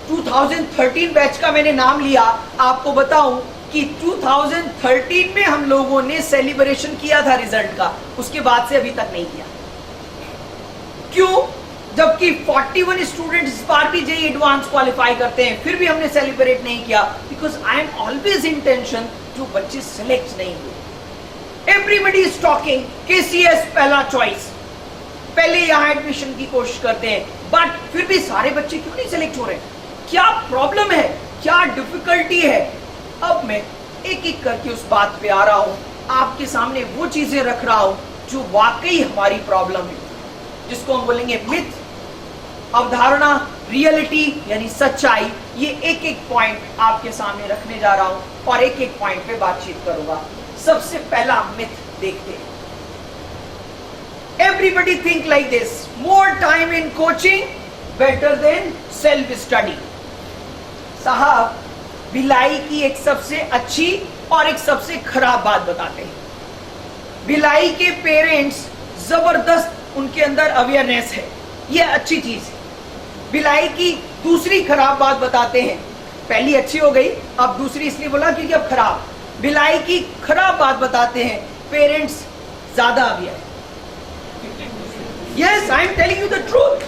2013 batch का मैंने नाम लिया, आपको बताऊं कि 2013 में हम लोगों ने सेलिब्रेशन किया था रिजल्ट का, उसके बाद से अभी तक नहीं किया। क्यों? जबकि 41 स्टूडेंट्स इस बार भी जेईई एडवांस क्वालिफाई करते हैं, फिर भी हमने सेलिब्रेट नहीं किया, because I am always in tension जो बच्चे सिलेक्ट नहीं हुए। एवरीबडी इज टॉकिंग केसीएस पहला चॉइस, पहले यहां एडमिशन की कोशिश करते हैं, बट फिर भी सारे बच्चे क्यों नहीं सिलेक्ट हो रहे? क्या प्रॉब्लम है? क्या डिफिकल्टी है? अब मैं एक एक करके उस बात पे आ रहा हूं, आपके सामने वो चीजें रख रहा हूं जो वाकई हमारी प्रॉब्लम है, जिसको हम बोलेंगे मिथ, अवधारणा, रियलिटी यानी सच्चाई। ये एक एक पॉइंट आपके सामने रखने जा रहा हूं और एक एक पॉइंट पे बातचीत करूंगा। सबसे पहला मिथ देखते हैं। Everybody think like this, more time in coaching better than self study। साहब, भिलाई की एक सबसे अच्छी और एक सबसे खराब बात बताते हैं। भिलाई के पेरेंट्स जबरदस्त, उनके अंदर अवेयरनेस है, ये अच्छी चीज है। भिलाई की दूसरी खराब बात बताते हैं। पहली अच्छी हो गई, अब दूसरी इसलिए बोला क्योंकि अब खराब। भिलाई की खराब बात बताते हैं, पेरेंट्स ज्यादा aware. Yes, I am telling you the truth.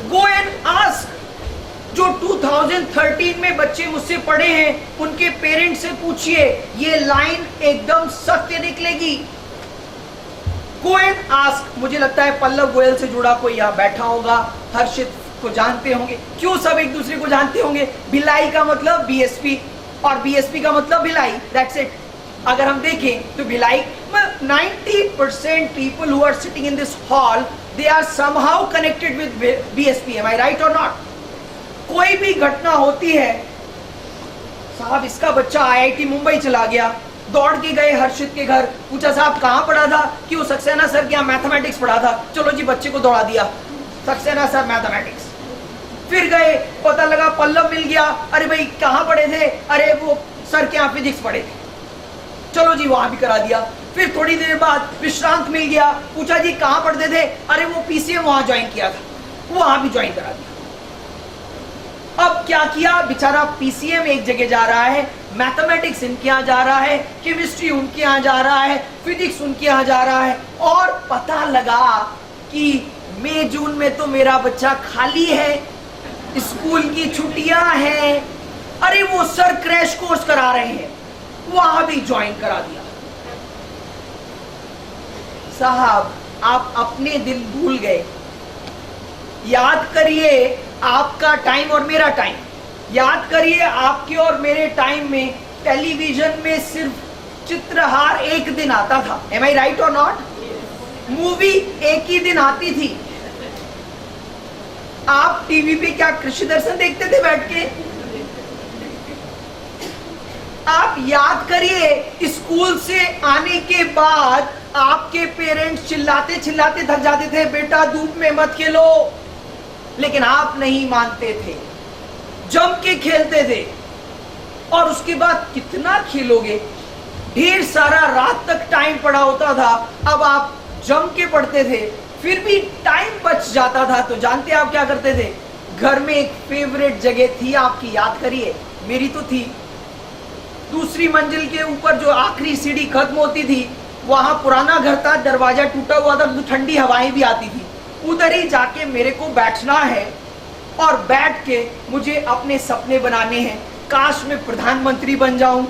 Go and ask. जो 2013 में बच्चे मुझसे पढ़े हैं, उनके पेरेंट्स से पूछिए, ये लाइन एकदम सत्य निकलेगी। Go and ask. मुझे लगता है पल्लव गोयल से जुड़ा कोई यहाँ बैठा होगा, हर्षित को जानते होंगे। क्यों सब एक दूसरे को जानते होंगे? भिलाई का मतलब बीएसपी और बीएसपी का मतलब भिलाई, दैट्स इट। अगर हम देखें तो Bhilai 90% people who are sitting in this hall, they are somehow connected with BSP. Am I right or not? कोई भी घटना होती है, साहब इसका बच्चा आईआईटी मुंबई चला गया, दौड़ के गए हर्षित के घर, पूछा साहब कहाँ पढ़ा था? कि वो सक्सेना सर के यहाँ मैथमेटिक्स पढ़ा था। चलो जी, बच्चे को दौड़ा दिया, सक्सेना सर मैथमेटिक्स। फिर गए, पता लगा पल्लव मिल गया, अरे भाई कहाँ पढ़े थे? अरे वो सर के यहाँ फिजिक्स पढ़े थे, चलो जी वहां भी करा दिया। फिर थोड़ी देर बाद विश्रांत मिल गया, पूछा जी कहां पढ़ते थे? अरे वो पीसीएम वहां ज्वाइन किया था, वहां भी ज्वाइन करा दिया। अब क्या किया? बेचारा पीसीएम एक जगह जा रहा है, मैथमेटिक्स इनके यहाँ जा रहा है, केमिस्ट्री उनके यहाँ जा रहा है, फिजिक्स उनके यहाँ जा रहा है, और पता लगा कि मई जून में तो मेरा बच्चा खाली है, स्कूल की छुट्टियां हैं। अरे वो सर क्रैश कोर्स करा रहे हैं, वहां भी ज्वाइन करा दिया। साहब, आप अपने दिल भूल गए। याद करिए आपका टाइम और मेरा टाइम, याद करिए आपके और मेरे टाइम में टेलीविजन में सिर्फ चित्रहार एक दिन आता था। एम आई राइट और नॉट? मूवी एक ही दिन आती थी। आप टीवी पे क्या कृषि दर्शन देखते थे बैठ के? आप याद करिए, स्कूल से आने के बाद आपके पेरेंट्स चिल्लाते चिल्लाते थक जाते थे, बेटा धूप में मत खेलो, लेकिन आप नहीं मानते थे, जम के खेलते थे। और उसके बाद कितना खेलोगे? ढेर सारा रात तक टाइम पड़ा होता था। अब आप जम के पढ़ते थे, फिर भी टाइम बच जाता था, तो जानते आप क्या करते थे? घर में एक फेवरेट जगह थी आपकी, याद करिए, मेरी तो थी। दूसरी मंजिल के ऊपर जो आखिरी सीढ़ी खत्म होती थी, वहां पुराना घर था, दरवाजा टूटा हुआ था, तो ठंडी हवाएं भी आती थी। उधर ही जाके मेरे को बैठना है और बैठ के मुझे अपने सपने बनाने हैं। काश मैं प्रधानमंत्री बन जाऊं।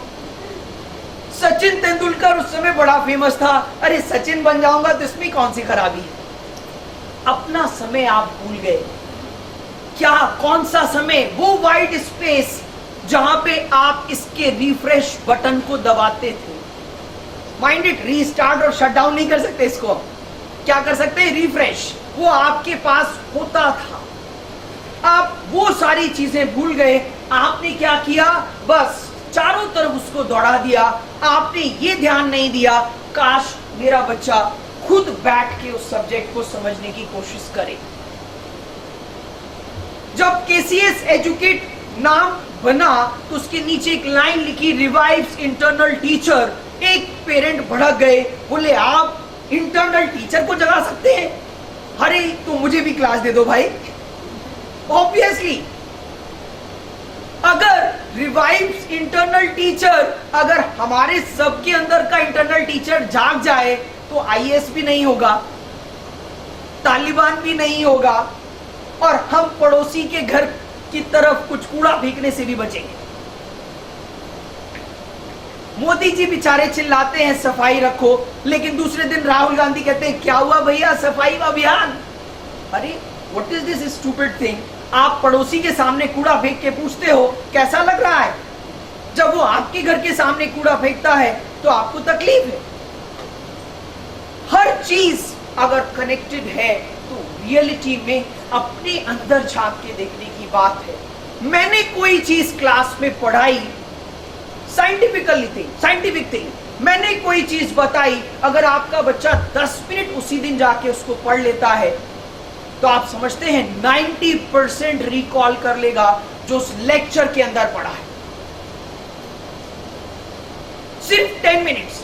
सचिन तेंदुलकर उस समय बड़ा फेमस था, अरे सचिन बन जाऊंगा तो इसमें कौन सी खराबी है? अपना समय आप भूल गए। क्या, कौन सा समय? वो वाइट स्पेस जहां पे आप इसके रिफ्रेश बटन को दबाते थे। माइंड इट, रीस्टार्ट और शटडाउन नहीं कर सकते इसको। क्या कर सकते हैं? रिफ्रेश। वो आपके पास होता था। आप वो सारी चीजें भूल गए। आपने क्या किया? बस चारों तरफ उसको दौड़ा दिया। आपने ये ध्यान नहीं दिया, काश मेरा बच्चा खुद बैठ के उस सब्जेक्ट को समझने की कोशिश करे। जब केसीएस एजुकेट नाम बना तो उसके नीचे एक लाइन लिखी, रिवाइव्स इंटरनल टीचर। एक पेरेंट भड़क गए, बोले आप इंटरनल टीचर को जगा सकते हैं? अरे तो मुझे भी क्लास दे दो भाई। ऑब्वियसली अगर रिवाइव्स इंटरनल टीचर, अगर हमारे सबके अंदर का इंटरनल टीचर जाग जाए तो आईएएस भी नहीं होगा, तालिबान भी नहीं होगा, और हम पड़ोसी के घर की तरफ कुछ कूड़ा फेंकने से भी बचेंगे। मोदी जी बेचारे चिल्लाते हैं सफाई रखो, लेकिन दूसरे दिन राहुल गांधी कहते हैं क्या हुआ भैया, सफाई अभियान। अरे what is this stupid thing. आप पड़ोसी के सामने कूड़ा फेंक के पूछते हो कैसा लग रहा है, जब वो आपके घर के सामने कूड़ा फेंकता है तो आपको तकलीफ है। हर चीज अगर कनेक्टेड है तो रियलिटी में अपने अंदर झांक के देखने की बात है। मैंने कोई चीज क्लास में पढ़ाई, साइंटिफिक थिंग, मैंने कोई चीज बताई, अगर आपका बच्चा 10 मिनट उसी दिन जाके उसको पढ़ लेता है तो आप समझते हैं 90% रिकॉल कर लेगा जो उस लेक्चर के अंदर पढ़ा है, सिर्फ 10 मिनट्स।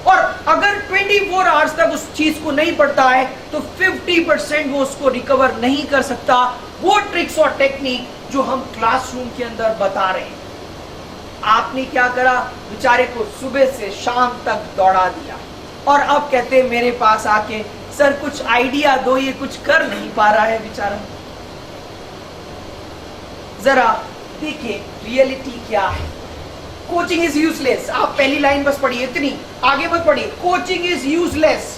और अगर 24 आवर्स तक उस चीज को नहीं पढ़ता है तो 50% वो उसको रिकवर नहीं कर सकता, वो ट्रिक्स और टेक्निक जो हम क्लासरूम के अंदर बता रहे हैं। आपने क्या करा, बेचारे को सुबह से शाम तक दौड़ा दिया, और अब कहते हैं मेरे पास आके सर कुछ आइडिया दो, ये कुछ कर नहीं पा रहा है बेचारा। जरा देखिए रियलिटी क्या है। कोचिंग इज यूजलेस, आप पहली लाइन बस पढ़िए, इतनी आगे मत पढ़िए। Coaching is useless.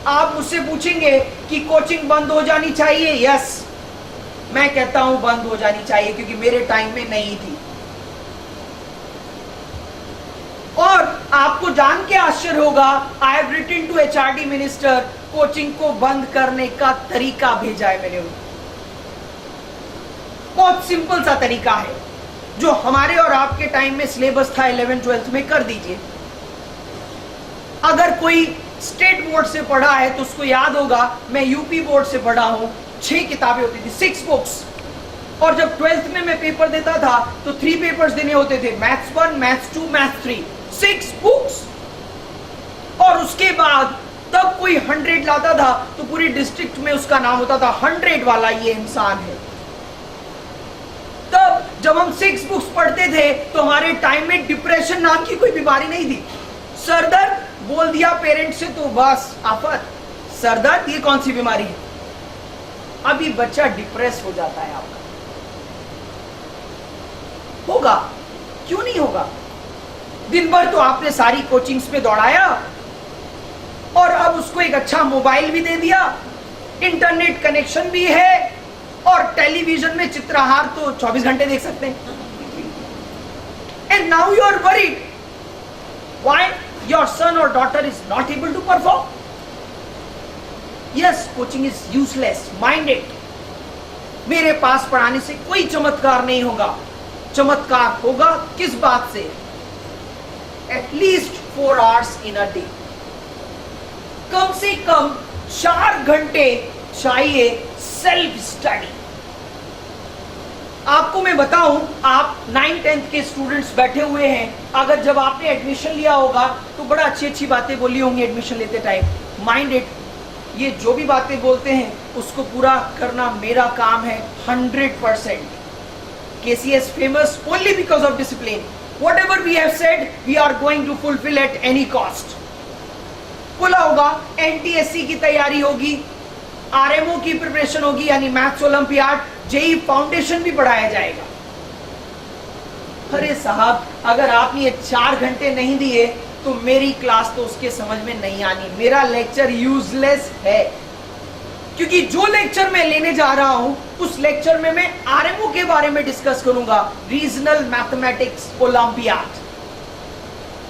आप मुझसे पूछेंगे कि कोचिंग बंद हो जानी चाहिए, यस मैं कहता हूं बंद हो जानी चाहिए, क्योंकि मेरे टाइम में नहीं थी। और आपको जान के आश्चर्य होगा, I have written to HRD minister, coaching को बंद करने का तरीका भेजा है मैंने उनको। बहुत सिंपल सा तरीका है, जो हमारे और आपके टाइम में सिलेबस था 11th-12th में, कर दीजिए। अगर कोई स्टेट बोर्ड से पढ़ा है तो उसको याद होगा, मैं यूपी बोर्ड से पढ़ा हूं, 6 किताबें होती थी, 6 बुक्स, और जब 12th में मैं पेपर देता था तो 3 पेपर्स देने होते थे, मैथ्स 1, मैथ्स 2, मैथ्स 3, 6 बुक्स। और उसके बाद तब कोई 100 लाता था तो पूरी डिस्ट्रिक्ट में उसका नाम होता था 100 वाला ये इंसान है। तब जब हम 6 बुक्स पढ़ते थे तो हमारे टाइम में डिप्रेशन नाम की कोई बीमारी नहीं थी। सरदर्द बोल दिया पेरेंट्स से तो बस आफत, सरदर्द ये कौन सी बीमारी है। अभी बच्चा डिप्रेस हो जाता है आपका, होगा क्यों नहीं होगा। दिन भर तो आपने सारी कोचिंग्स पे दौड़ाया, और अब उसको एक अच्छा मोबाइल भी दे दिया, इंटरनेट कनेक्शन भी है, और टेलीविजन में चित्रहार तो 24 घंटे देख सकते हैं। And now you are worried why your son और daughter is not able to perform. Yes, coaching is useless, mind it. मेरे पास पढ़ाने से कोई चमत्कार नहीं होगा। चमत्कार होगा किस बात से, at least 4 hours in a day, कम से कम 4 घंटे चाहिए सेल्फ स्टडी। आपको मैं बताऊं, आप 9th-10th के स्टूडेंट्स बैठे हुए हैं, अगर जब आपने एडमिशन लिया होगा तो बड़ा अच्छी बातें बोली होंगी एडमिशन लेते टाइम। माइंड इट, ये जो भी बातें बोलते हैं उसको पूरा करना मेरा काम है 100%। KCS famous only because of discipline. Whatever we have said, we are going to fulfill at any cost. बोला होगा NTSC की तैयारी होगी, RMO की प्रिपरेशन होगी, यानी मैथ्स ओलंपियाड, जेई फाउंडेशन भी पढ़ाया जाएगा। अरे साहब, अगर आपने ये 4 घंटे नहीं दिए तो मेरी क्लास तो उसके समझ में नहीं आनी, मेरा लेक्चर यूजलेस है। क्योंकि जो लेक्चर मैं लेने जा रहा हूं उस लेक्चर में मैं आरएमओ के बारे में डिस्कस करूंगा, रीजनल मैथमेटिक्स ओलंपियाड।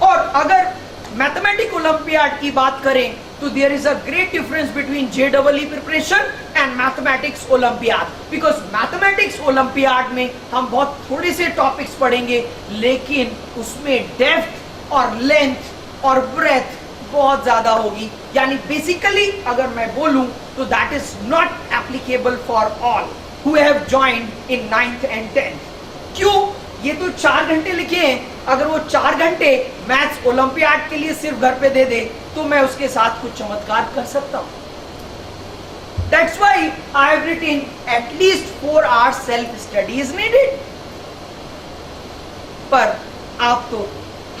और अगर मैथमेटिक्स ओलंपियाड की बात करें तो there is a great difference between JEE preparation and mathematics olympiad, because mathematics olympiad में हम बहुत थोड़े से टॉपिक्स पढ़ेंगे, लेकिन उसमें डेप्थ और लेंथ और ब्रेथ बहुत ज्यादा होगी। यानी बेसिकली अगर मैं बोलूं तो that is not applicable for all who have joined in 9th and 10th। क्यों? ये तो 4 घंटे लिखे हैं, अगर वो 4 घंटे मैथ्स ओलंपियाड के लिए सिर्फ घर पे दे दे तो मैं उसके साथ कुछ चमत्कार कर सकता हूं। That's why I have written at least 4 hours self study is needed. पर आप तो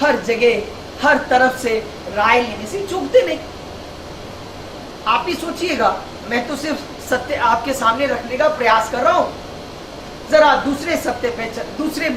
हर जगह हर तरफ से राय लेने से चूकते नहीं। आप ही सोचिएगा, मैं तो सिर्फ सत्य आपके सामने रखने का प्रयास कर रहा हूं, जरा दूसरे सत्य पे दूसरे